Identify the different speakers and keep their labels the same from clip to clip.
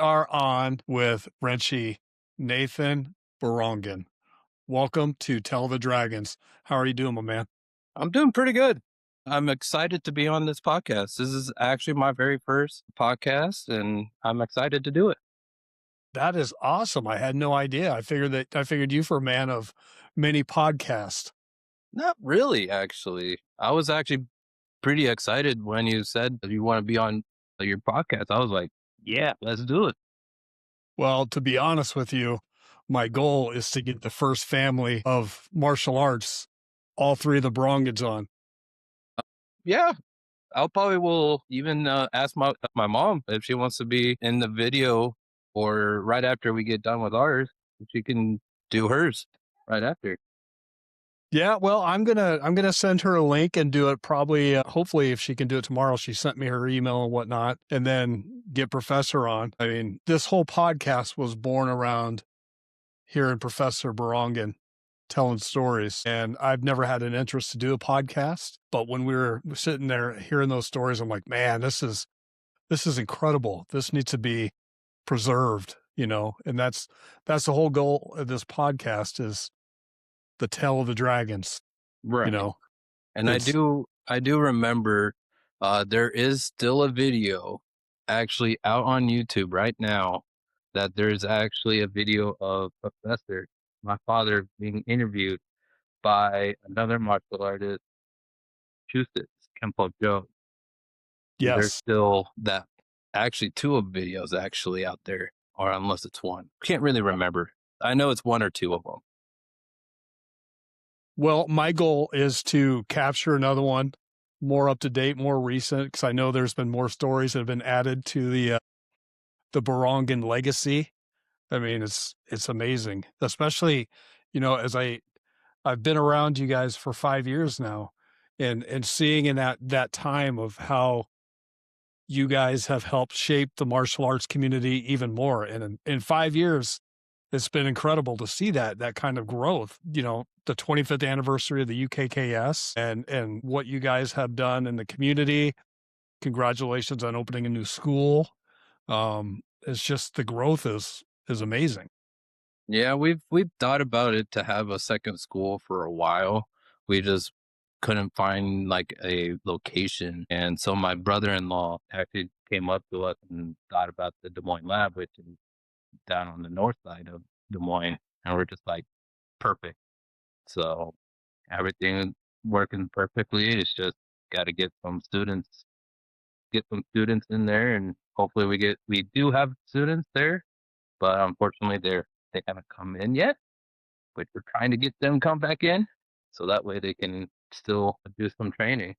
Speaker 1: are on with Renshi Nathan Barongan. Welcome to Tell the Dragons. How are you doing, my man?
Speaker 2: I'm doing pretty good. I'm excited to be on this podcast. This is actually my very first podcast, and I'm excited to do it.
Speaker 1: That is awesome. I had no idea. I figured you for a man of many podcasts.
Speaker 2: Not really, actually. I was actually pretty excited when you said that you want to be on your podcast. I was like, yeah, let's do it.
Speaker 1: Well, to be honest with you, my goal is to get the first family of martial arts, all three of the Barongans on.
Speaker 2: Yeah, I'll probably will even ask my mom if she wants to be in the video or right after we get done with ours, if she can do hers right after.
Speaker 1: Yeah, well, I'm gonna send her a link and do it probably. Hopefully, if she can do it tomorrow, she sent me her email and whatnot, and then get Professor on. I mean, this whole podcast was born around hearing Professor Barongan telling stories, and I've never had an interest to do a podcast. But when we were sitting there hearing those stories, I'm like, man, this is incredible. This needs to be preserved, and that's the whole goal of this podcast is the tale of the dragons. You
Speaker 2: Right.
Speaker 1: know,
Speaker 2: And I
Speaker 1: it's
Speaker 2: do I do remember there is still a video actually out on YouTube right now that there's actually a video of Professor, my father, being interviewed by another martial artist, Massachusetts, Kempo Joe. And there's
Speaker 1: yes.
Speaker 2: still that actually two of videos actually out there, or unless it's one. Can't really remember. I know it's one or two of them.
Speaker 1: Well, my goal is to capture another one more up to date, more recent, because I know there's been more stories that have been added to the Barongan legacy. I mean, it's amazing, especially as I've been around you guys for 5 years now, and seeing in that time of how you guys have helped shape the martial arts community even more. And in 5 years, it's been incredible to see that kind of growth. The 25th anniversary of the UKKS and what you guys have done in the community. Congratulations on opening a new school. It's just the growth is amazing.
Speaker 2: Yeah, we've thought about it to have a second school for a while. We just couldn't find like a location. And so my brother-in-law actually came up to us and thought about the Des Moines lab, which is down on the north side of Des Moines. And we're just like, perfect. So everything working perfectly. It's just got to get some students in there, and hopefully we do have students there, but unfortunately they haven't come in yet, but we're trying to get them come back in so that way they can still do some training.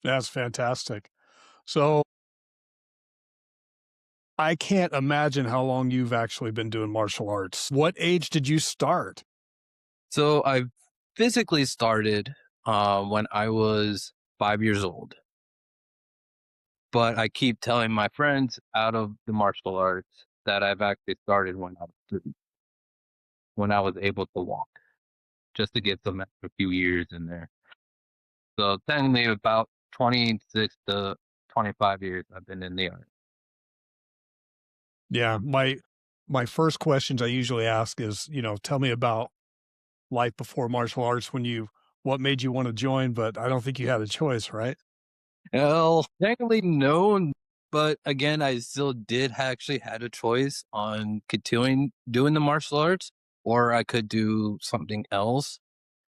Speaker 1: That's fantastic. So I can't imagine how long you've actually been doing martial arts. What age did you start?
Speaker 2: So I physically started when I was 5 years old, but I keep telling my friends out of the martial arts that I've actually started when I was able to walk, just to get some extra few years in there. So technically about 26 to 25 years I've been in the art.
Speaker 1: Yeah, my first questions I usually ask is, tell me about life before martial arts what made you want to join, but I don't think you had a choice, right?
Speaker 2: Well, technically no, but again, I still did actually had a choice on continuing doing the martial arts, or I could do something else.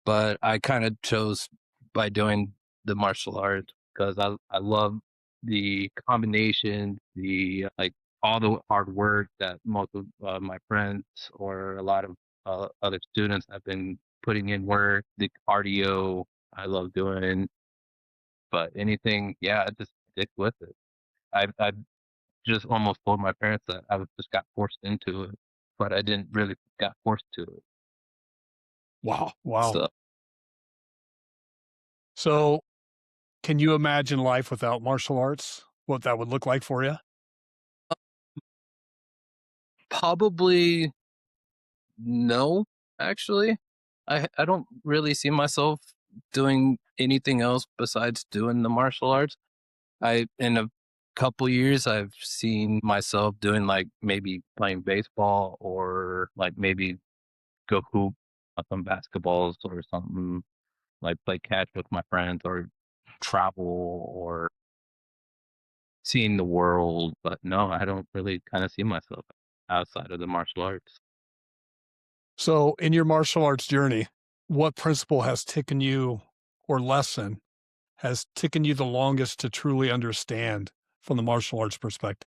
Speaker 2: But I kind of chose by doing the martial arts because I love the combination, the like all the hard work that most of my friends or a lot of other students have been putting in work, the cardio I love doing. But anything, yeah, I just stick with it. I just almost told my parents that I was just got forced into it, but I didn't really got forced to it.
Speaker 1: Wow, wow.
Speaker 2: So
Speaker 1: So, can you imagine life without martial arts? What that would look like for you?
Speaker 2: probably no, actually. I don't really see myself doing anything else besides doing the martial arts. I in a couple years, I've seen myself doing like maybe playing baseball or like maybe go hoop on some basketballs or something, like play catch with my friends or travel or seeing the world. But no, I don't really kind of see myself outside of the martial arts.
Speaker 1: So, in your martial arts journey, what principle has taken you or lesson has taken you the longest to truly understand from the martial arts perspective?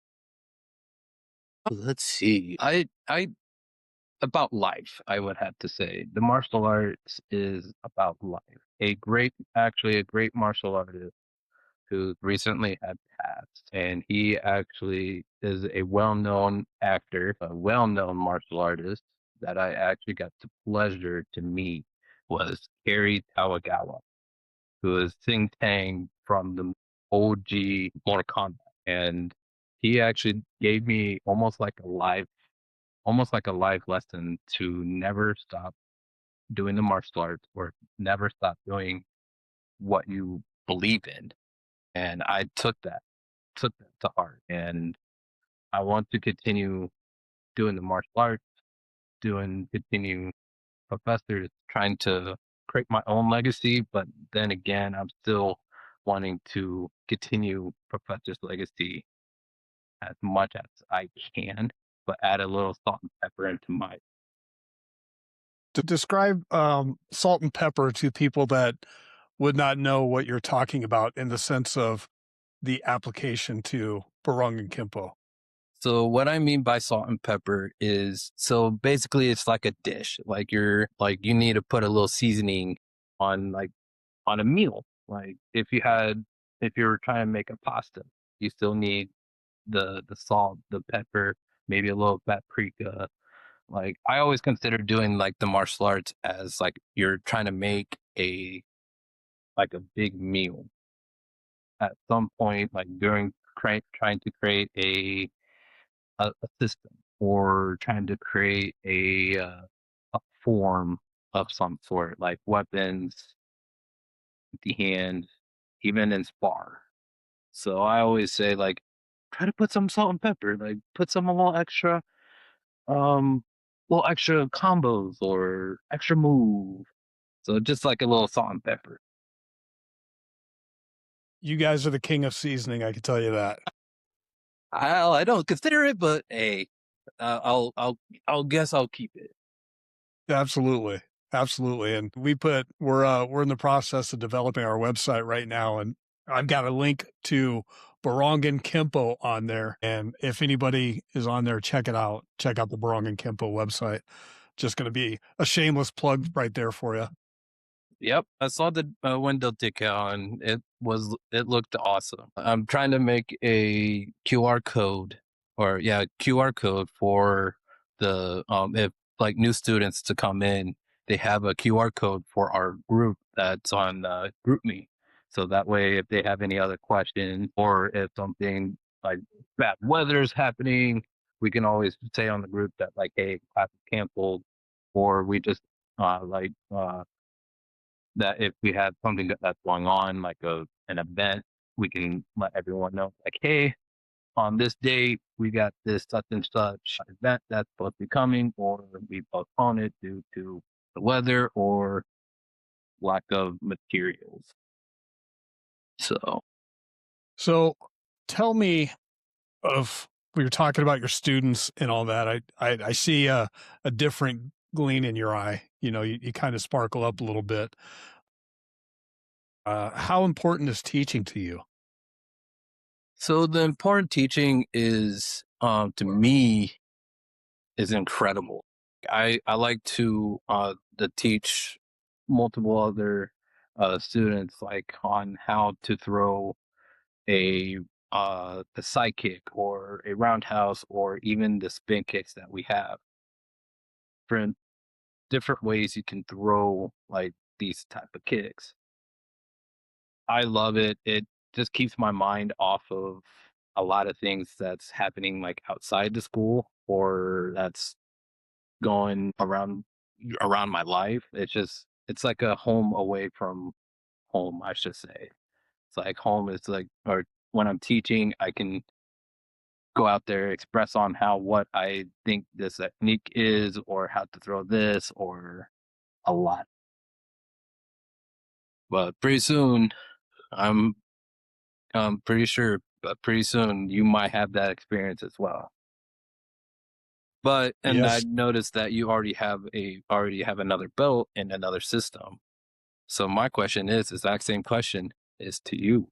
Speaker 2: Let's see. I about life, I would have to say. The martial arts is about life. A great martial artist who recently had passed, and he actually is a well-known actor, a well-known martial artist that I actually got the pleasure to meet was Kerry Tawagawa, who is Sing Tang from the OG Mortal Kombat, and he actually gave me almost like a life lesson to never stop doing the martial arts or never stop doing what you believe in. And I took that to heart. And I want to continue doing the martial arts, continue professors, trying to create my own legacy. But then again, I'm still wanting to continue professor's legacy as much as I can, but add a little salt and pepper into my.
Speaker 1: To describe salt and pepper to people that would not know what you're talking about in the sense of the application to Barongan Kimpo.
Speaker 2: So what I mean by salt and pepper is so basically it's like a dish. Like you need to put a little seasoning on on a meal. Like if you were trying to make a pasta, you still need the salt, the pepper, maybe a little paprika. Like I always consider doing like the martial arts as like you're trying to make a like a big meal at some point, like trying to create a system or trying to create a form of some sort, like weapons, the hand, even in spar. So I always say like try to put some salt and pepper, like put some um little extra combos or extra move. So just like a little salt and pepper.
Speaker 1: You guys are the king of seasoning, I can tell you that.
Speaker 2: I don't consider it, but hey, I'll guess I'll keep it.
Speaker 1: Absolutely. Absolutely. And we're in the process of developing our website right now. And I've got a link to Barongan Kimpo on there. And if anybody is on there, check it out. Check out the Barongan Kimpo website. Just going to be a shameless plug right there for you.
Speaker 2: Yep, I saw the window decal and it looked awesome. I'm trying to make a QR code or yeah, QR code for the if like new students to come in, they have a QR code for our group that's on GroupMe. So that way if they have any other questions or if something like bad weather is happening, we can always say on the group that like hey, class is canceled or we just like that if we have something that's going on, like an event, we can let everyone know, like, hey, on this date, we got this such and such event that's supposed to be coming, or we postpone it due to the weather or lack of materials. So,
Speaker 1: So tell me of we were talking about your students and all that. I see a different gleam in your eye. You know, you kind of sparkle up a little bit. How important is teaching to you?
Speaker 2: so the important teaching is, to me, is incredible. I like to teach multiple other students like on how to throw a a side kick or a roundhouse or even the spin kicks that we have. Different different ways you can throw like these type of kicks. I love it. It just keeps my mind off of a lot of things that's happening like outside the school or that's going around my life. It's like a home away from home, I should say. It's like home is like or when I'm teaching, I can go out there, express on how what I think this technique is, or how to throw this, or a lot. But pretty soon, I'm pretty sure, but pretty soon you might have that experience as well. But and I
Speaker 1: Yes.
Speaker 2: noticed that you already have another belt in another system. So my question is, exact same question is to you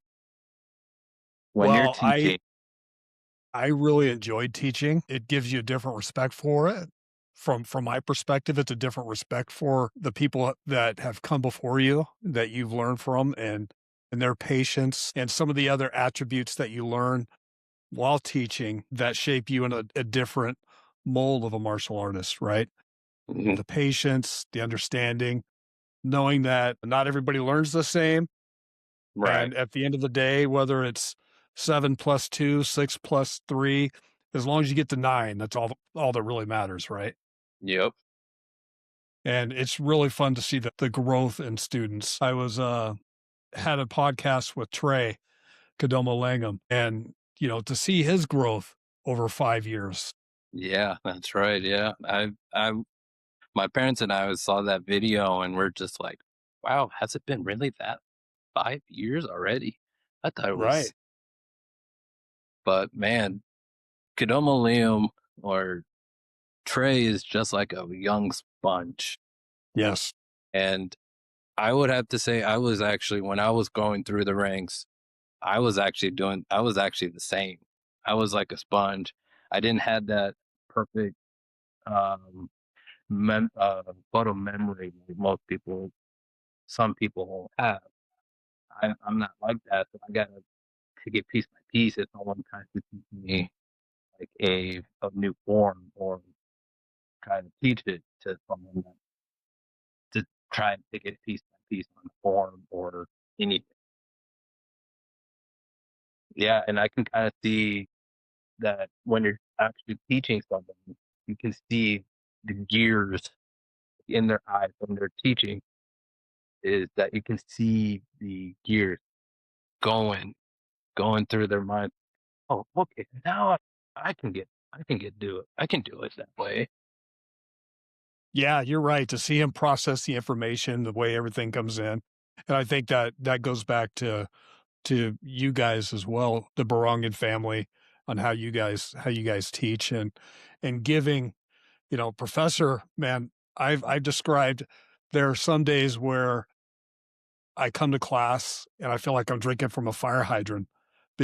Speaker 2: when you're
Speaker 1: Well,
Speaker 2: teaching.
Speaker 1: I really enjoyed teaching. It gives you a different respect for it. From my perspective, it's a different respect for the people that have come before you that you've learned from and their patience and some of the other attributes that you learn while teaching that shape you in a different mold of a martial artist, right?
Speaker 2: Mhm.
Speaker 1: The patience, the understanding, knowing that not everybody learns the same.
Speaker 2: Right.
Speaker 1: And at the end of the day, whether it's 7 plus 2, 6 plus 3, as long as you get to 9, that's all that really matters, right?
Speaker 2: Yep.
Speaker 1: And it's really fun to see the growth in students. I was had a podcast with Trey Kadoma Langham, and to see his growth over 5 years.
Speaker 2: Yeah, that's right. Yeah. My parents and I saw that video and we're just like, wow, has it been really that 5 years already? I thought it
Speaker 1: Right.
Speaker 2: was, but man, Kadoma Liam or Trey is just like a young sponge.
Speaker 1: Yes.
Speaker 2: And I would have to say, I was actually, when I was going through the ranks, I was actually the same. I was like a sponge. I didn't have that perfect um, photo memory like some people have. I'm not like that. So I gotta take it piece by piece if someone tries to teach me like a new form or try to teach it to someone to try and take it piece by piece on form or anything. Yeah, and I can kind of see that when you're actually teaching someone, you can see the gears in their eyes when they're teaching. Is that you can see the gears going through their mind. Oh, okay, now I can get do it. I can do it that way.
Speaker 1: Yeah, you're right, to see him process the information, the way everything comes in, and I think that goes back to you guys as well, the Barongan family, on how you guys teach and giving, professor, man, I've described there are some days where I come to class and I feel like I'm drinking from a fire hydrant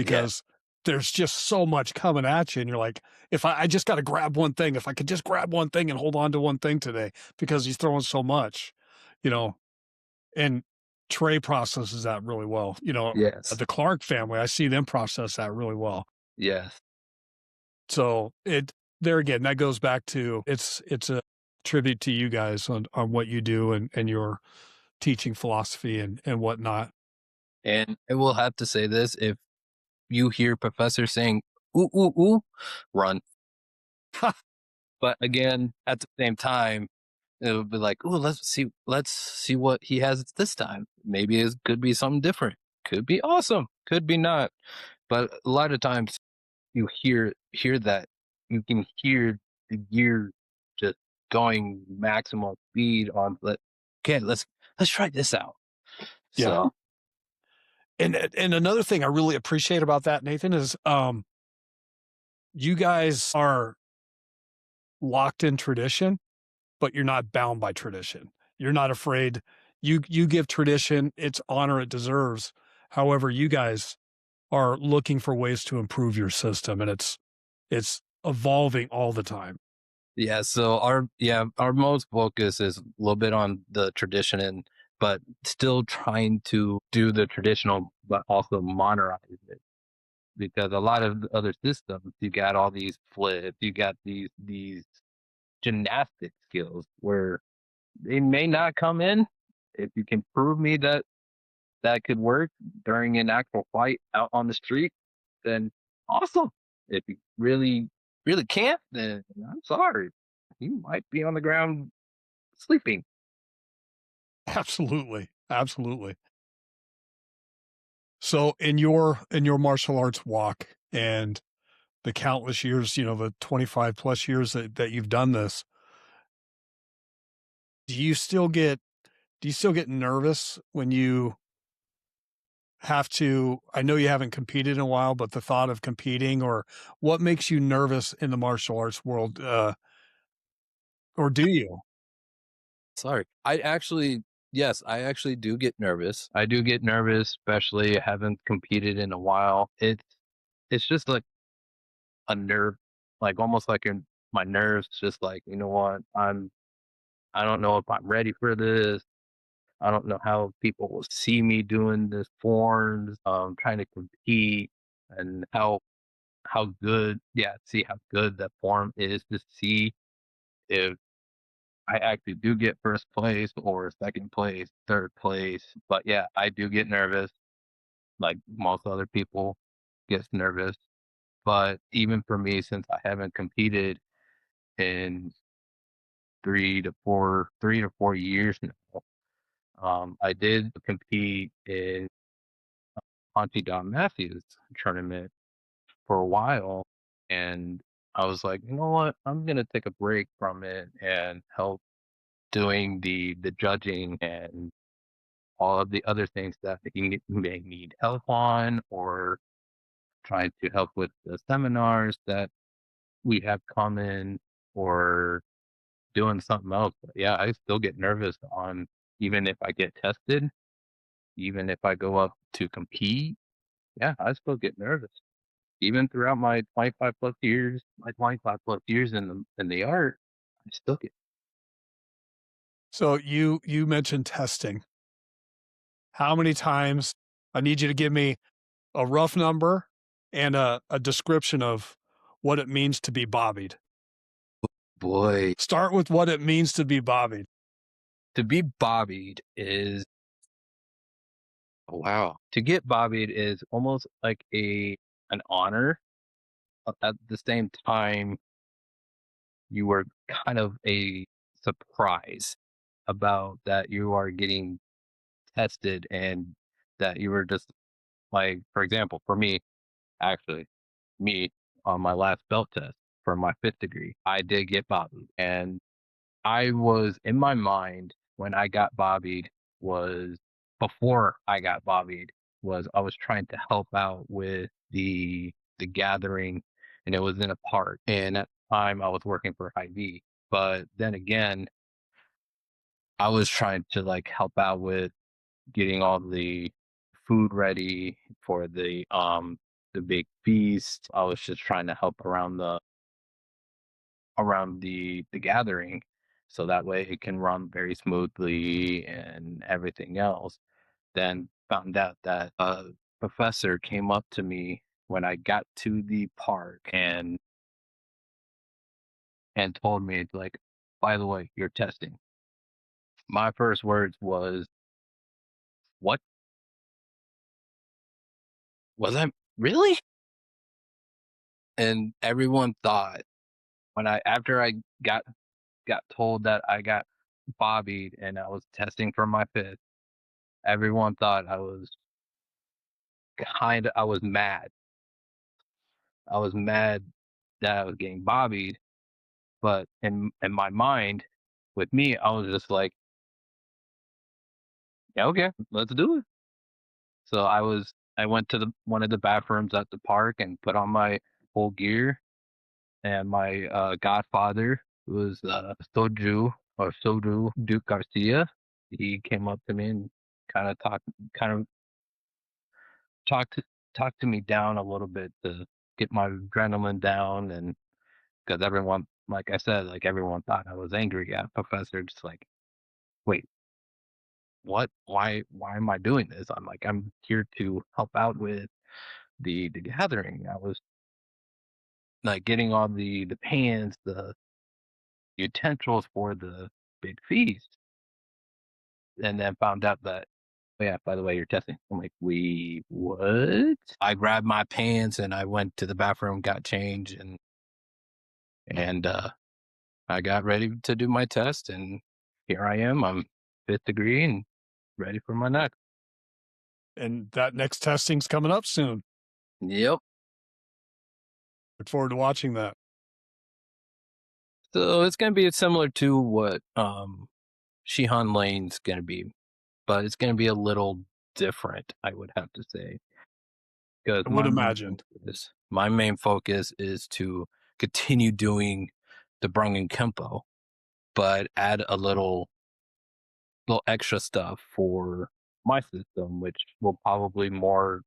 Speaker 2: Yes,
Speaker 1: because there's just so much coming at you. And you're like, if I just got to grab one thing, if I could just grab one thing and hold on to one thing today because he's throwing so much, you know, and Trey processes that really well.
Speaker 2: yes,
Speaker 1: The Clark family, I see them process that really well.
Speaker 2: yes.
Speaker 1: So there again, that goes back to it's a tribute to you guys on what you do and your teaching philosophy and whatnot.
Speaker 2: And I will have to say this: if you hear professor saying "ooh ooh ooh," run. But again, at the same time, it would be like, "Oh, let's see what he has this time. Maybe it could be something different. Could be awesome. Could be not." But a lot of times, you hear that you can hear the gear just going maximum speed on. Okay, let's try this out.
Speaker 1: Yeah.
Speaker 2: So
Speaker 1: And another thing I really appreciate about that, Nathan, is you guys are locked in tradition, but you're not bound by tradition. You're not afraid. You give tradition its honor it deserves. However, you guys are looking for ways to improve your system, and it's evolving all the time.
Speaker 2: our most focus is a little bit on the tradition and but still trying to do the traditional but also modernize it because a lot of the other systems you got all these flips, you got these gymnastic skills where they may not come in. If you can prove me that that could work during an actual fight out on the street, then awesome. If you really can't, then I'm sorry. You might be on the ground sleeping.
Speaker 1: Absolutely. Absolutely. So in your martial arts walk and the countless years, you know, the 25 plus years that you've done this, do you still get do you still get nervous when you have to I know you haven't competed in a while, but the thought of competing or what makes you nervous in the martial arts world, or do you?
Speaker 2: Sorry. Yes, I actually do get nervous. I do get nervous, especially haven't competed in a while. It's just like a nerve, like almost like in my nerves, just like, you know what, I don't know if I'm ready for this. I don't know how people will see me doing this forms, trying to compete and how good, yeah, see how good that form is to see if I actually do get first place or second place, third place. But yeah, I do get nervous, like most other people gets nervous. But even for me, since I haven't competed in 3 to 4 years now, I did compete in Auntie Don Matthews tournament for a while, and I was like, you know what, I'm gonna take a break from it and help doing the judging and all of the other things that you may need help on, or trying to help with the seminars that we have coming, or doing something else. But yeah, I still get nervous on, even if I get tested, even if I go up to compete. Yeah, I still get nervous. Even throughout my 25 plus years in the art, I still get.
Speaker 1: So you mentioned testing. How many times I need you to give me a rough number and a description of what it means to be bobbied.
Speaker 2: Boy,
Speaker 1: Start with what it means to be bobbied.
Speaker 2: to be bobbied is, oh, wow. To get bobbied is almost like a an honor. At the same time, you were kind of a surprise about that you are getting tested, and that you were just like, for example, for me, actually, me on my last belt test for my fifth degree, I did get bobbied. And I was in my mind when I got bobbied, was before I got bobbied, was I was trying to help out with the gathering, and it was in a park. And at the time I was working for Hy-Vee. But then again, I was trying to like help out with getting all the food ready for the big feast. I was just trying to help around the gathering, so that way it can run very smoothly and everything else. Then found out that a professor came up to me when I got to the park and told me like, by the way, you're testing. My first words what was I really? And everyone thought, when I after I got got told that I got bobbied and I was testing for my fifth, everyone thought I was mad. I was mad that I was getting bobbied, but in my mind, with me, I was just like, yeah, okay, let's do it. So I went to the one of the bathrooms at the park and put on my full gear, and my godfather, who was Soju Duke Garcia, he came up to me and kind of kind of talked to, talked to me down a little bit to get my adrenaline down. And because everyone, like I said, like everyone thought I was angry at Professor. Just like, wait, what? Why am I doing this? I'm like, I'm here to help out with the gathering. I was like getting all the pans, the utensils for the big feast, and then found out that, oh yeah, by the way, you're testing. I'm like, we what? I grabbed my pants and I went to the bathroom, got changed, and I got ready to do my test, and here I am. I'm fifth degree and ready for my next.
Speaker 1: And that next testing's coming up soon.
Speaker 2: Yep.
Speaker 1: Look forward to watching that.
Speaker 2: So it's going to be similar to what Shihan Lane's going to be, but it's going to be a little different, I would have to say, because
Speaker 1: I would imagine.
Speaker 2: my main focus is to continue doing the Brungen Kempo, but add a little extra stuff for my system, which will probably more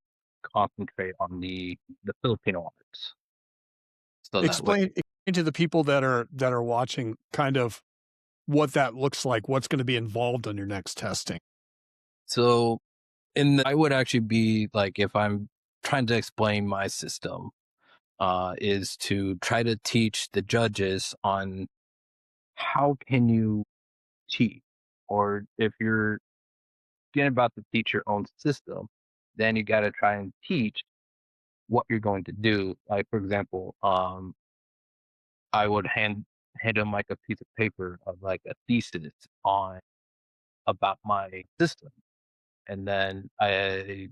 Speaker 2: concentrate on the Filipino arts. So that way,
Speaker 1: Explain to the people that are watching kind of what that looks like, what's gonna be involved in your next testing.
Speaker 2: so I would actually be like, if I'm trying to explain my system, is to try to teach the judges on how can you cheat, or if you're getting about to teach your own system, then you got to try and teach what you're going to do. Like for example, I would hand them like a piece of paper of like a thesis on about my system, and then I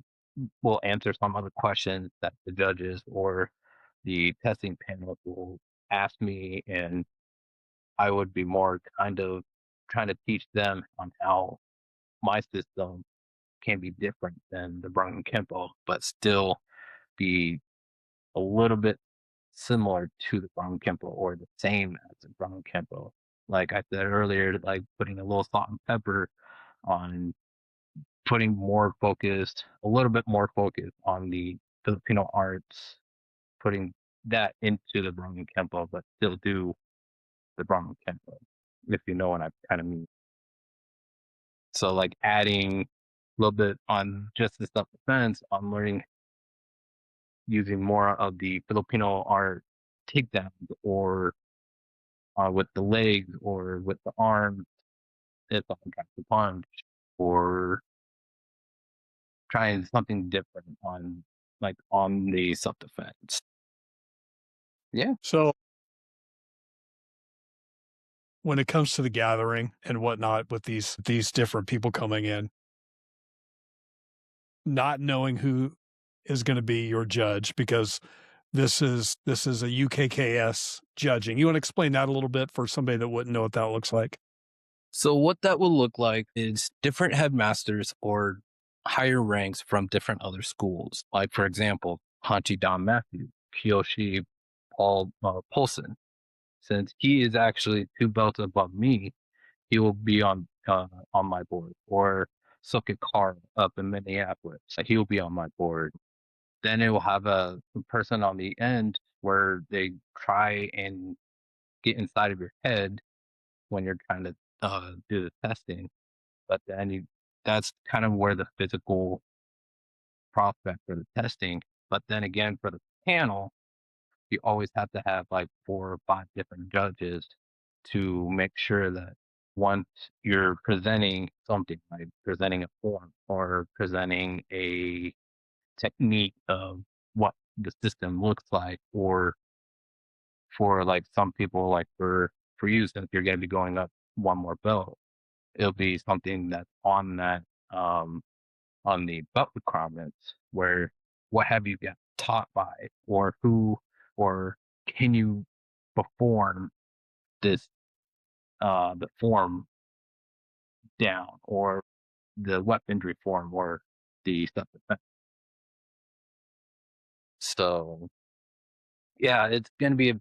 Speaker 2: will answer some other questions that the judges or the testing panel will ask me, and I would be more kind of trying to teach them on how my system can be different than the Brungen Kempo, but still be a little bit similar to the Brungen Kempo or the same as the Brungen Kempo. Like I said earlier, like putting a little salt and pepper on putting a little bit more focus on the Filipino arts, putting that into the Brungen Kempo, but still do the Brahmin Kempo, if you know what I kind of mean. So like adding a little bit on just the self defense, on learning using more of the Filipino art takedowns, or with the legs or with the arms if someone tries to punch, or trying something different on the self defense. Yeah.
Speaker 1: So when it comes to the gathering and whatnot with these different people coming in, not knowing who is gonna be your judge because this is a UKKS judging. You wanna explain that a little bit for somebody that wouldn't know what that looks like?
Speaker 2: So what that will look like is different headmasters or higher ranks from different other schools. Like for example, Hanchi Don Matthew, Kiyoshi Paul Polson. Since he is actually two belts above me, he will be on my board. Or Soket Kara up in Minneapolis, he will be on my board. Then it will have a person on the end where they try and get inside of your head when you're trying to do the testing. But then that's kind of where the physical prospect for the testing. But then again, for the panel, you always have to have like 4 or 5 different judges to make sure that once you're presenting something, like presenting a form or presenting a technique of what the system looks like, or for like some people, like for you, since you're going to be going up one more belt, it'll be something that's on that um on the belt requirements, where what have you got taught by, or who, or can you perform this the form down, or the weaponry form, or the stuff defense. So yeah, it's gonna be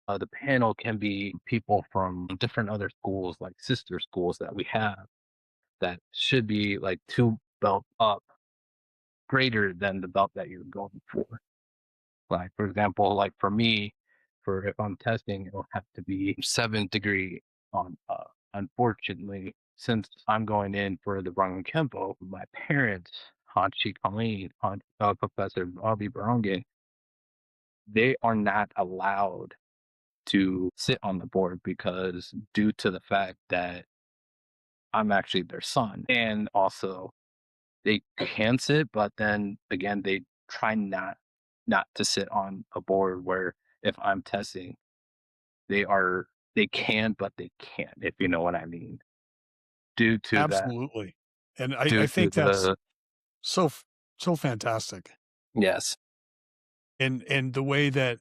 Speaker 2: the panel can be people from different other schools, like sister schools that we have, that should be like 2 belt up greater than the belt that you're going for. Like for example, like for me, for if I'm testing, it'll have to be 7th degree on. Unfortunately, since I'm going in for the Brahmin Kempo, my parents, Hanshi Colleen, Professor Bobby Barongan, they are not allowed to sit on the board, because due to the fact that I'm actually their son, and also they can sit, but then again, they try not to sit on a board where if I'm testing, they are they can, but they can't, if you know what I mean. Due to that,
Speaker 1: Absolutely. And I
Speaker 2: due
Speaker 1: I
Speaker 2: to
Speaker 1: think that's
Speaker 2: the
Speaker 1: so So fantastic.
Speaker 2: Yes.
Speaker 1: And the way that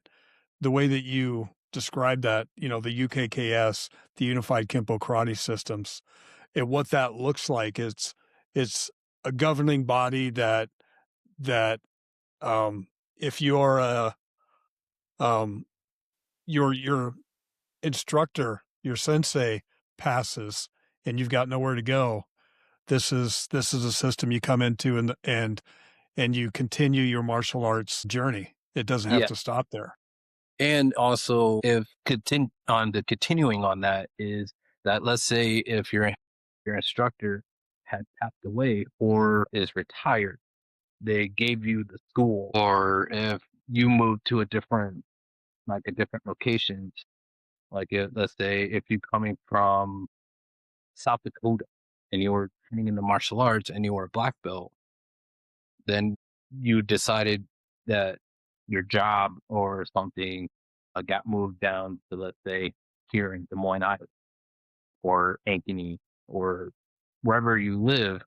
Speaker 1: you described that, you know, the UKKS, the Unified Kempo Karate Systems, and what that looks like, it's a governing body that if you're a um your instructor, your sensei passes and you've got nowhere to go, this is a system you come into and you continue your martial arts journey. It doesn't have
Speaker 2: Yeah.
Speaker 1: to stop there.
Speaker 2: And also, if continuing on that is that, let's say if your instructor had passed away or is retired, they gave you the school, or if you moved to a different location, let's say if you're coming from South Dakota and you were training in the martial arts and you were a black belt, then you decided that your job or something got moved down to, let's say, here in Des Moines, Iowa, or Ankeny, or wherever you live.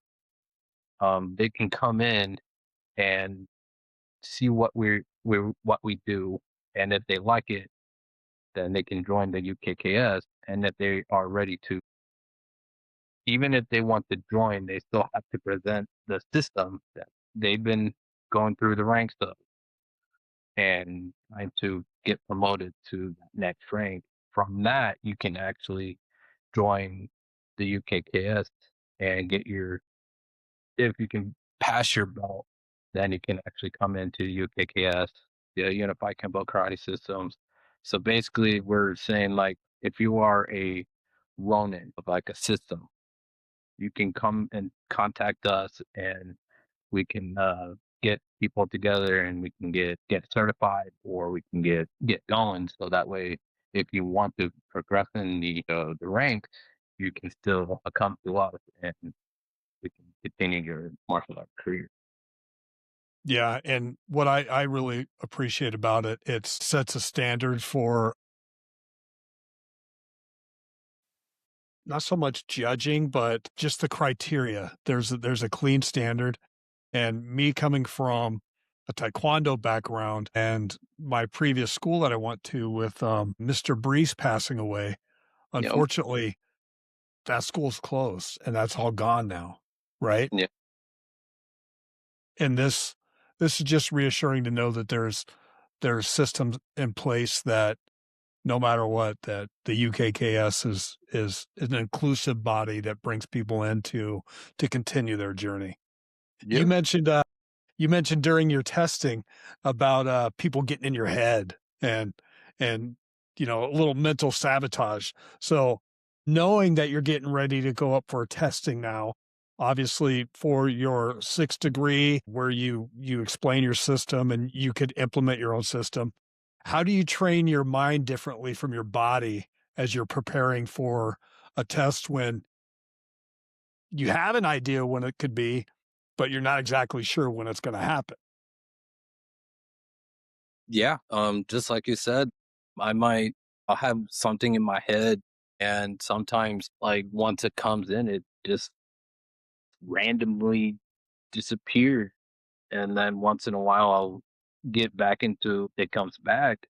Speaker 2: They can come in and see what we do, and if they like it, then they can join the UKKS. And if they are ready to, even if they want to join, they still have to present the system that they've been going through the ranks of and trying to get promoted to that next rank. From that, you can actually join the UKKS and get your, if you can pass your belt, then you can actually come into UKKS, the Unified Kempo Karate Systems. So basically, we're saying, like, if you are a Ronin of like a system, you can come and contact us, and we can get people together, and we can get certified, or we can get going. So that way, if you want to progress in the rank, you can still come to us, and we can continue your martial art career.
Speaker 1: Yeah, and what I really appreciate about it, it sets a standard for not so much judging, but just the criteria. There's a clean standard, and me coming from a taekwondo background and my previous school that I went to with, Mr. Brees passing away,
Speaker 2: You know,
Speaker 1: unfortunately, that school's closed, and that's all gone now, right?
Speaker 2: yeah,
Speaker 1: And this is just reassuring to know that there's systems in place that no matter what, that the UKKS is an inclusive body that brings people in to continue their journey.
Speaker 2: yeah,
Speaker 1: You mentioned during your testing about, people getting in your head and, you know, a little mental sabotage. So, knowing that you're getting ready to go up for testing now, obviously for your 6th degree where you explain your system and you could implement your own system, how do you train your mind differently from your body as you're preparing for a test when you have an idea when it could be, but you're not exactly sure when it's gonna happen?
Speaker 2: yeah. Just like you said, I'll have something in my head, and sometimes, like, once it comes in, it just randomly disappears, and then once in a while I'll get back into it comes back.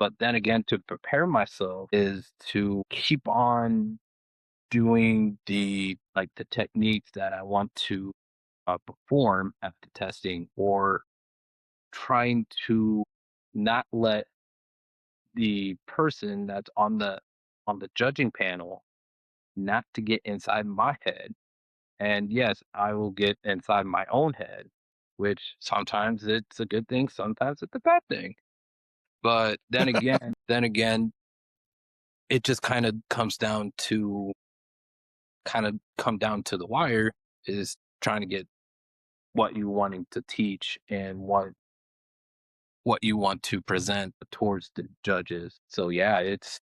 Speaker 2: But then again, to prepare myself is to keep on doing the techniques that I want to perform at the testing, or trying to not let the person that's on the judging panel not to get inside my head. And yes, I will get inside my own head, which sometimes it's a good thing, sometimes it's a bad thing. But then again, it just kind of come down to the wire, is trying to get what you wanting to teach and what you want to present towards the judges. So yeah, it's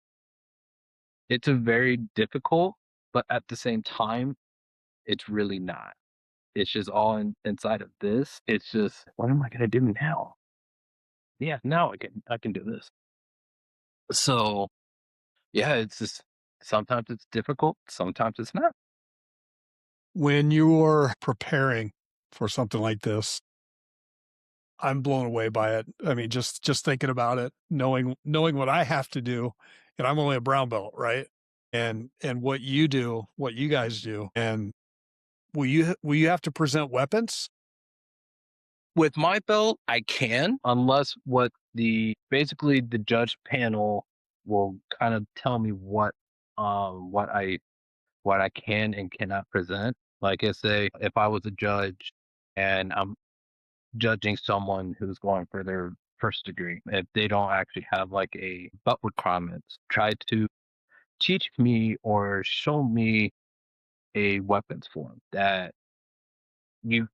Speaker 2: a very difficult, but at the same time, it's really not. It's just all inside of this. It's just, what am I gonna do now? Yeah, now I can do this. So yeah, it's just sometimes it's difficult, sometimes it's not.
Speaker 1: When you're preparing for something like this, I'm blown away by it. I mean, just thinking about it, knowing what I have to do, and I'm only a brown belt, right? And what you do, what you guys do, and will you have to present weapons?
Speaker 2: With my belt, I can, unless what the basically the judge panel will kind of tell me what I can and cannot present. Like I say, if I was a judge and I'm judging someone who's going for their first degree, if they don't actually have like a belt requirements, try to teach me or show me a weapons form that you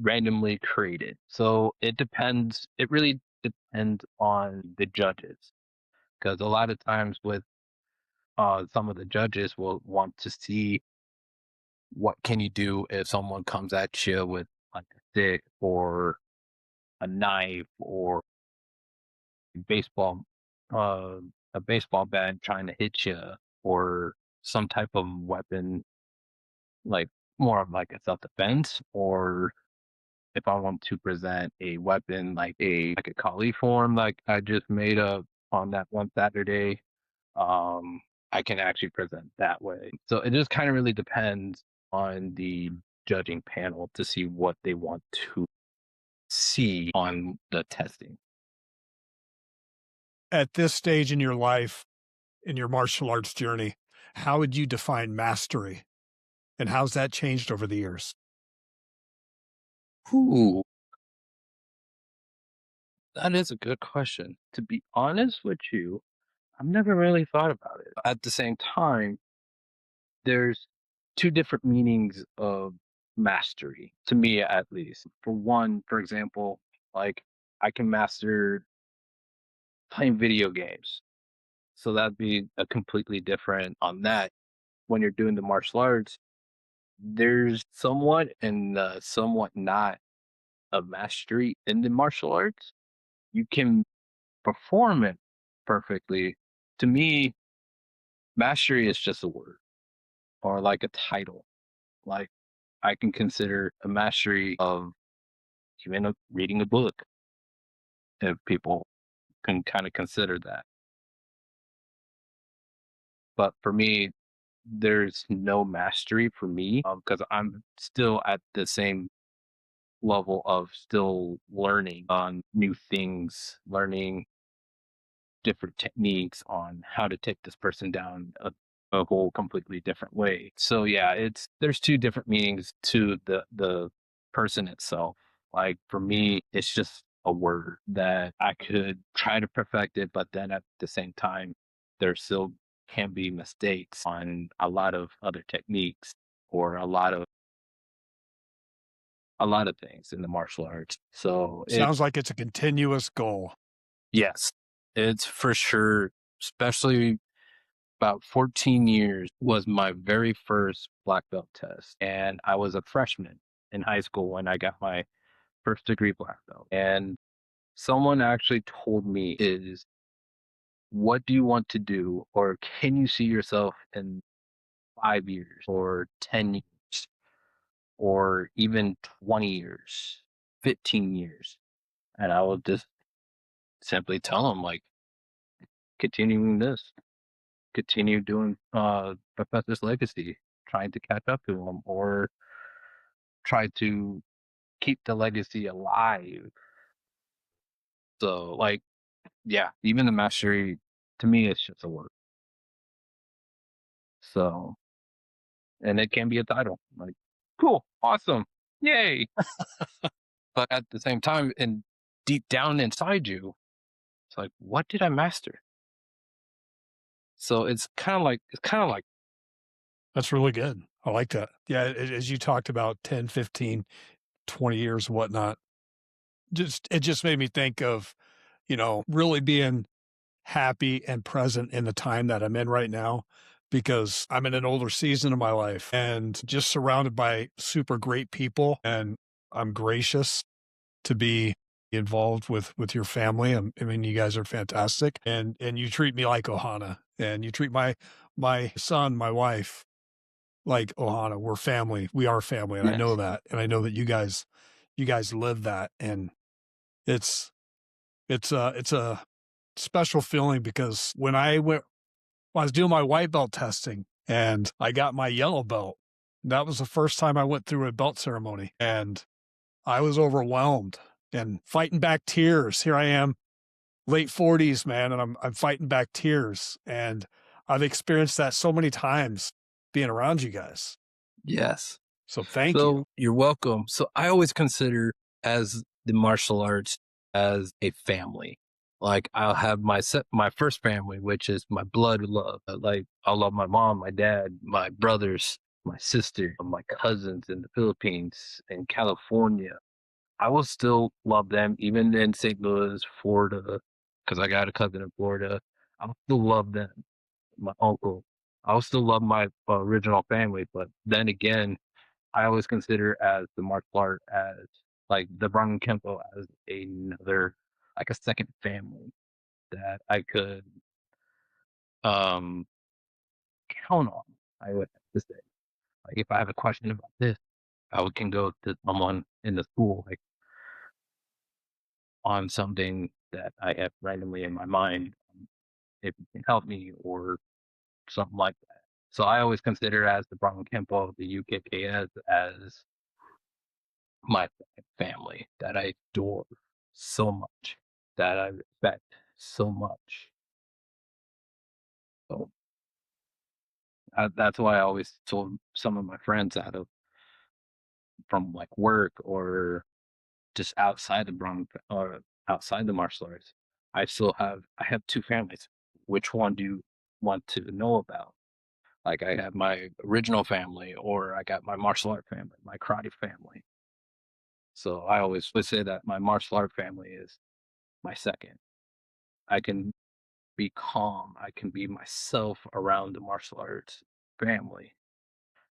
Speaker 2: randomly created. So it depends. It really depends on the judges because a lot of times with some of the judges will want to see what can you do if someone comes at you with like a stick or a knife or baseball, uh, a baseball bat trying to hit you or some type of weapon, like more of like a self defense or if I want to present a weapon like a Kali form like I just made up on that one Saturday, um, I can actually present that way. So it just kind of really depends on the judging panel to see what they want to see on the testing.
Speaker 1: At this stage in your life, in your martial arts journey, how would you define mastery, and how's that changed over the years?
Speaker 2: Ooh, that is a good question. To be honest with you, I've never really thought about it. At the same time, there's two different meanings of mastery, to me at least. For one, for example, like I can master playing video games. So that'd be a completely different on that. When you're doing the martial arts, there's somewhat and somewhat not of mastery in the martial arts. You can perform it perfectly. To me, mastery is just a word or like a title. Like I can consider a mastery of even reading a book if people can kind of consider that. But for me, there's no mastery for me because I'm still at the same level of still learning on new things, learning different techniques on how to take this person down a whole completely different way. So yeah, it's there's two different meanings to the person itself. Like for me, it's just a word that I could try to perfect it, but then at the same time, there still can be mistakes on a lot of other techniques or a lot of things in the martial arts. So it
Speaker 1: Sounds like it's a continuous goal.
Speaker 2: yes, it's for sure, especially about 14 years was my very first black belt test. And I was a freshman in high school when I got my first degree black belt. And someone actually told me is what do you want to do? Or can you see yourself in 5 years or 10 years or even 20 years, 15 years? And I would just simply tell them like continuing this, continue doing Professor's legacy, trying to catch up to him or try to keep the legacy alive. So like yeah, even the mastery to me it's just a word. So and it can be a title. Like cool, awesome, yay. But at the same time and deep down inside you, it's like, what did I master? So it's kind of like
Speaker 1: That's really good. I like that. Yeah, as you talked about 10, 15, 20 years, whatnot, it just made me think of, really being happy and present in the time that I'm in right now because I'm in an older season of my life and just surrounded by super great people. And I'm gracious to be involved with your family. I mean, you guys are fantastic, and you treat me like Ohana, and you treat my son, my wife like Ohana. We're family. We are family, and I know
Speaker 2: yes.
Speaker 1: that, and I know that you guys live that, and It's it's a special feeling because when I was doing my white belt testing and I got my yellow belt, that was the first time I went through a belt ceremony, and I was overwhelmed and fighting back tears. Here I am, late 40s, man, and I'm fighting back tears, and I've experienced that so many times being around you guys.
Speaker 2: Yes.
Speaker 1: So thank you.
Speaker 2: So you're welcome. So I always consider as the martial arts as a family. Like I'll have my first family, which is my blood love. Like I love my mom, my dad, my brothers, my sister, my cousins in the Philippines, in California. I will still love them, even in St. Louis, Florida, because I got a cousin in Florida. I'll still love them. My uncle. I'll still love my original family, but then again, I always consider as the martial art as like the Brongan Kempo as another like a second family that I could um count on. I would have to say. Like if I have a question about this, can go to someone in the school like on something that I have randomly in my mind, if you can help me or something like that. So I always consider as the Brongan Kempo, the UKKS as my family that I adore so much, that I respect so much. So that's why I always told some of my friends out of from like work or just outside the Bronx or outside the martial arts. I have two families. Which one do you want to know about? Like I have my original family, or I got my martial art family, my karate family. So I always would say that my martial art family is my second. I can be calm. I can be myself around the martial arts family,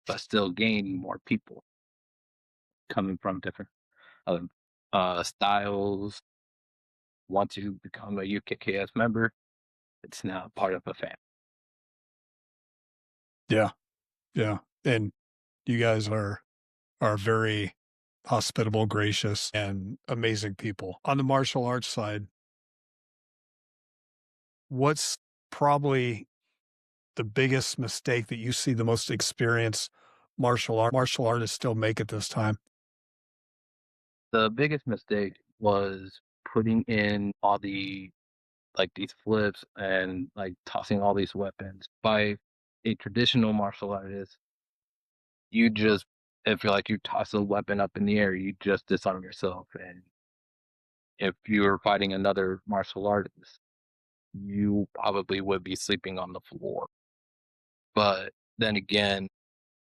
Speaker 2: but still gain more people coming from different um, styles. Want to become a UKKS member, it's now part of a family.
Speaker 1: Yeah, yeah, and you guys are very hospitable, gracious, and amazing people. On the martial arts side, what's probably the biggest mistake that you see the most experienced martial artists still make at this time?
Speaker 2: The biggest mistake was putting in all the like these flips and like tossing all these weapons. By a traditional martial artist, you just if you're like you toss a weapon up in the air, you just disarm yourself. And if you're fighting another martial artist, you probably would be sleeping on the floor. But then again,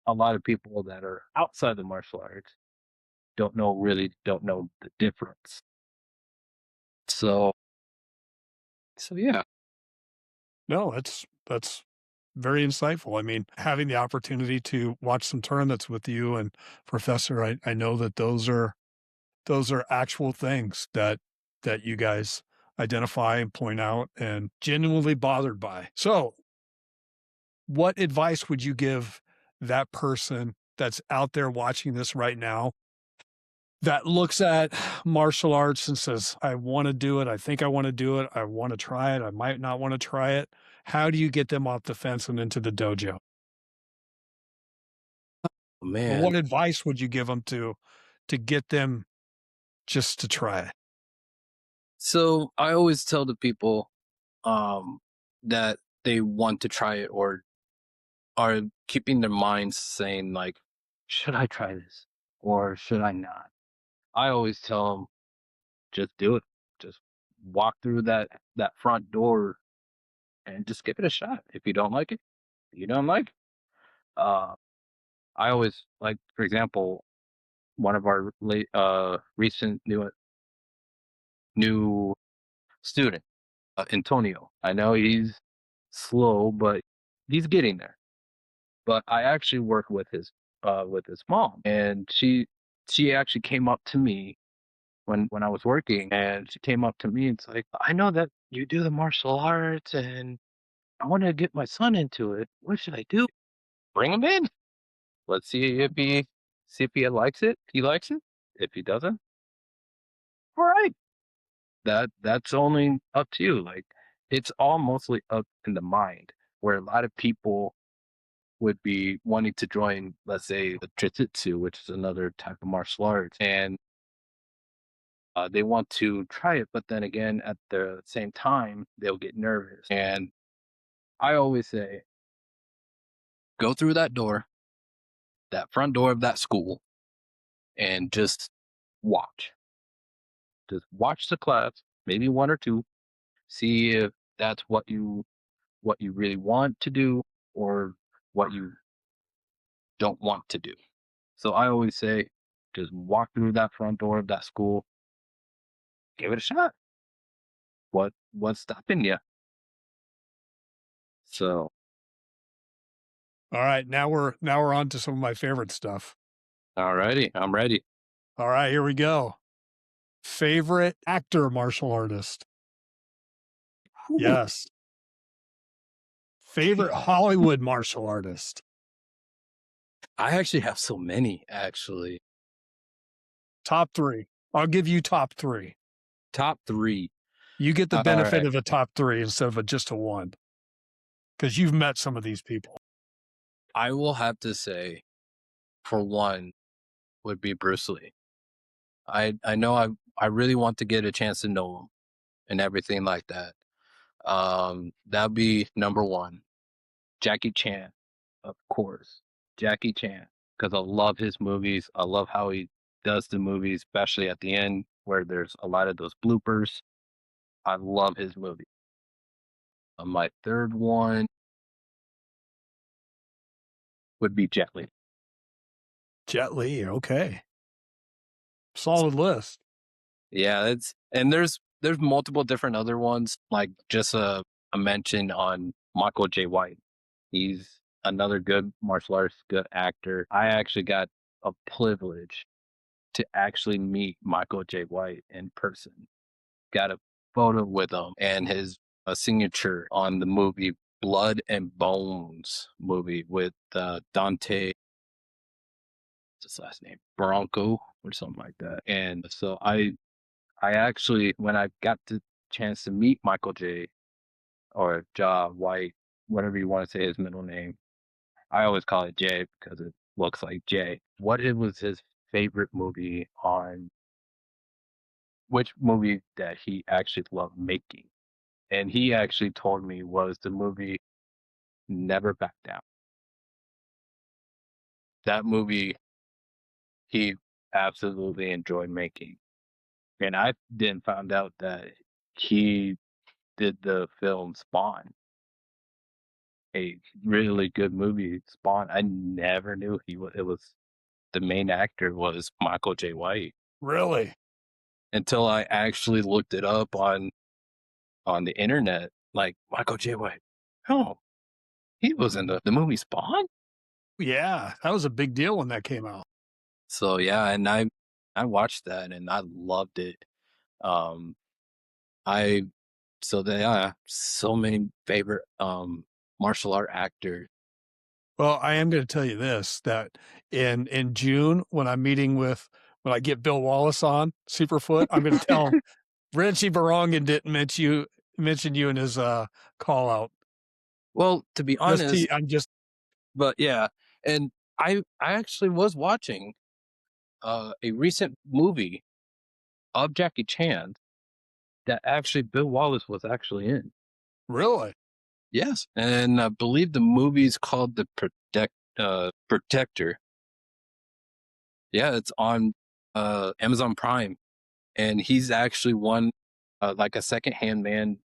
Speaker 2: a lot of people that are outside the martial arts don't know the difference. So yeah.
Speaker 1: No, that's very insightful. I mean, having the opportunity to watch some tournaments with you and Professor, I know that those are actual things that you guys identify and point out and genuinely bothered by. So, what advice would you give that person that's out there watching this right now that looks at martial arts and says, I want to do it. I think I want to do it. I want to try it. I might not want to try it. How do you get them off the fence and into the dojo? Or
Speaker 2: Man.
Speaker 1: what advice would you give them to get them just to try it?
Speaker 2: So I always tell the people um that they want to try it or are keeping their minds saying like, should I try this or should I not? I always tell them just do it. Just walk through that front door and just give it a shot. If you don't like it, you don't like it. Uh, I always like, for example, one of our recent new student, Antonio. I know he's slow, but he's getting there. But I actually work with his mom, and she actually came up to me when I was working, and she came up to me and it's like, I know that you do the martial arts, and I want to get my son into it. What should I do? Bring him in. Let's see if he likes it. He likes it. If he doesn't, all right. that's only up to you. Like it's all mostly up in the mind, where a lot of people would be wanting to join, let's say, the jiu-jitsu, which is another type of martial arts, and they want to try it, but then again, at the same time, they'll get nervous. And I always say, go through that door, that front door of that school, and just watch. Just watch the class, maybe one or two, see if that's what you really want to do or what you don't want to do. So I always say, just walk through that front door of that school, give it a shot. What's stopping you? So
Speaker 1: All right, now we're on to some of my favorite stuff.
Speaker 2: alrighty, I'm ready.
Speaker 1: All right, here we go. Favorite actor martial artist?
Speaker 2: Whew.
Speaker 1: Yes. Favorite Hollywood martial artist?
Speaker 2: I actually have so many, actually.
Speaker 1: Top 3. I'll give you top 3.
Speaker 2: Top three.
Speaker 1: You get the
Speaker 2: All
Speaker 1: benefit
Speaker 2: right.
Speaker 1: of a top 3 instead of just a 1 because you've met some of these people.
Speaker 2: I will have to say, for one, would be Bruce Lee. I know I really want to get a chance to know him and everything like that. That'd be number one. Jackie Chan, of course. Jackie Chan, because I love his movies. I love how he does the movies, especially at the end where there's a lot of those bloopers. I love his movie. My third one would be Jet Li.
Speaker 1: Jet Li, okay. Solid list.
Speaker 2: Yeah, it's and there's multiple different other ones. Like just a mention on Michael J. White. He's another good martial artist, good actor. I actually got a privilege to actually meet Michael J. White in person. Got a photo with him and his signature on the movie Blood and Bones movie with Dante, what's his last name? Bronco or something like that. And so I actually, when I got the chance to meet Michael J. or Ja White, whatever you want to say his middle name, I always call it J because it looks like J. What it was his favorite movie on which movie that he actually loved making. And he actually told me was the movie Never Back Down. That movie he absolutely enjoyed making. And I didn't find out that he did the film Spawn, a really good movie, Spawn. I never knew it was the main actor was Michael J. White
Speaker 1: Really?
Speaker 2: until I actually looked it up on the internet. Like Michael J. White, oh, he was in the movie Spawn.
Speaker 1: Yeah, that was a big deal when that came out.
Speaker 2: So yeah, and I watched that and I loved it. Um, I so they are so many favorite martial art actors.
Speaker 1: Well, I am gonna tell you this, that in June, when I'm meeting with when I get Bill Wallace on Superfoot, I'm gonna tell him Renshi Barongan didn't mention you in his, call out.
Speaker 2: Well, to be honest,
Speaker 1: I'm just
Speaker 2: but yeah, and I actually was watching a recent movie of Jackie Chan that actually Bill Wallace was actually in.
Speaker 1: really?
Speaker 2: Yes, and I believe the movie's called The Protector. Yeah, it's on Amazon Prime, and he's actually one like a second-hand man.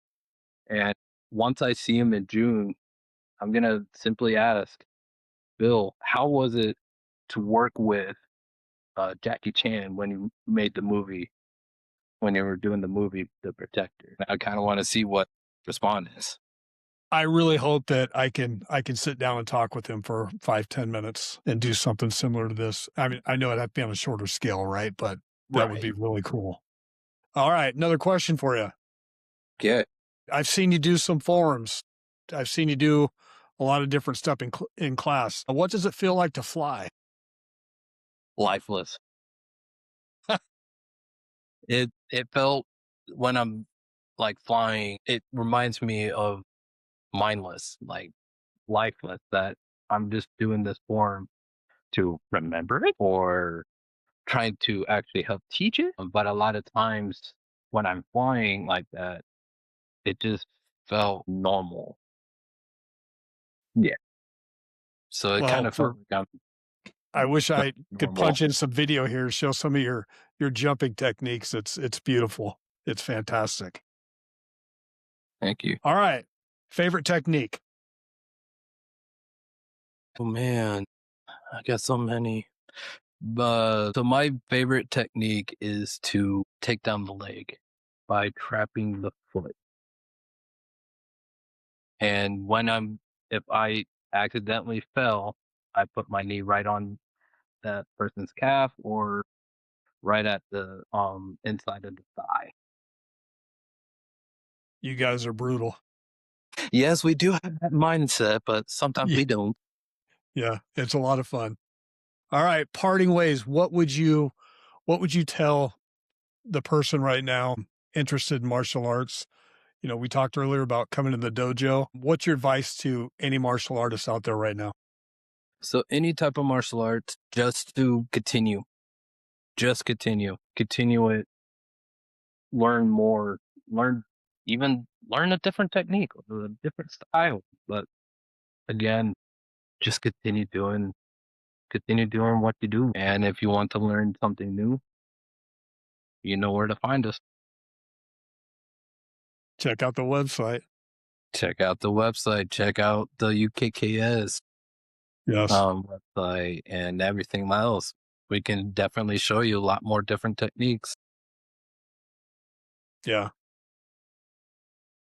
Speaker 2: And once I see him in June, I'm gonna simply ask Bill, how was it to work with Jackie Chan when you made the movie, when you were doing the movie The Protector? I kind of want to see what response is.
Speaker 1: I really hope that I can sit down and talk with him for 5-10 minutes and do something similar to this. I mean, I know it'd have to be on a shorter scale, right? But that would
Speaker 2: Right.
Speaker 1: be really cool. All right, another question for you.
Speaker 2: Yeah.
Speaker 1: I've seen you do some forums. I've seen you do a lot of different stuff in class. What does it feel like to fly?
Speaker 2: Lifeless. It felt when I'm like flying, it reminds me of mindless, like lifeless, that I'm just doing this form to remember it or trying to actually help teach it. But a lot of times when I'm flying like that, it just felt normal. Yeah. So it kind
Speaker 1: Well,
Speaker 2: of felt like I'm
Speaker 1: I wish
Speaker 2: not
Speaker 1: I could
Speaker 2: normal.
Speaker 1: punch in some video here and show some of your jumping techniques. It's beautiful. It's fantastic.
Speaker 2: Thank you.
Speaker 1: All right. Favorite technique?
Speaker 2: Oh man, I got so many. But so my favorite technique is to take down the leg by trapping the foot. And if I accidentally fell, I put my knee right on that person's calf or right at the inside of the thigh.
Speaker 1: You guys are brutal.
Speaker 2: Yes, we do have that mindset, but sometimes
Speaker 1: Yeah,
Speaker 2: we don't.
Speaker 1: yeah, it's a lot of fun. All right, parting ways. What would you tell the person right now interested in martial arts? We talked earlier about coming to the dojo. What's your advice to any martial artists out there right now?
Speaker 2: So any type of martial arts, just to continue, just continue it, learn more, learn learn a different technique, a different style. But again, just continue doing what you do. And if you want to learn something new, you know where to find us.
Speaker 1: Check out the website.
Speaker 2: Check out the website, check out the UKKS
Speaker 1: Yes.
Speaker 2: website and everything else. We can definitely show you a lot more different techniques.
Speaker 1: Yeah.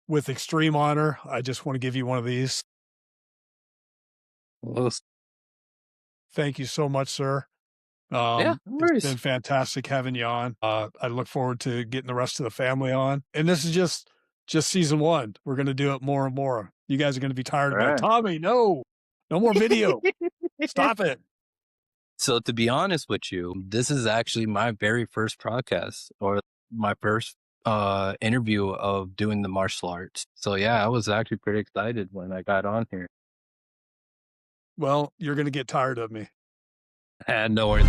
Speaker 1: With extreme honor, I just want to give you one of these.
Speaker 2: Well,
Speaker 1: Thank you so much, sir.
Speaker 2: yeah, no
Speaker 1: It's been
Speaker 2: worries.
Speaker 1: fantastic having you on. I look forward to getting the rest of the family on. And this is just season one. We're going to do it more and more. You guys are going to be tired
Speaker 2: All
Speaker 1: of like,
Speaker 2: right.
Speaker 1: Tommy, no more video. Stop it.
Speaker 2: So to be honest with you, this is actually my very first podcast or my first interview of doing the martial arts. So yeah, I was actually pretty excited when I got on here.
Speaker 1: Well, you're going to get tired of me.
Speaker 2: And no worries.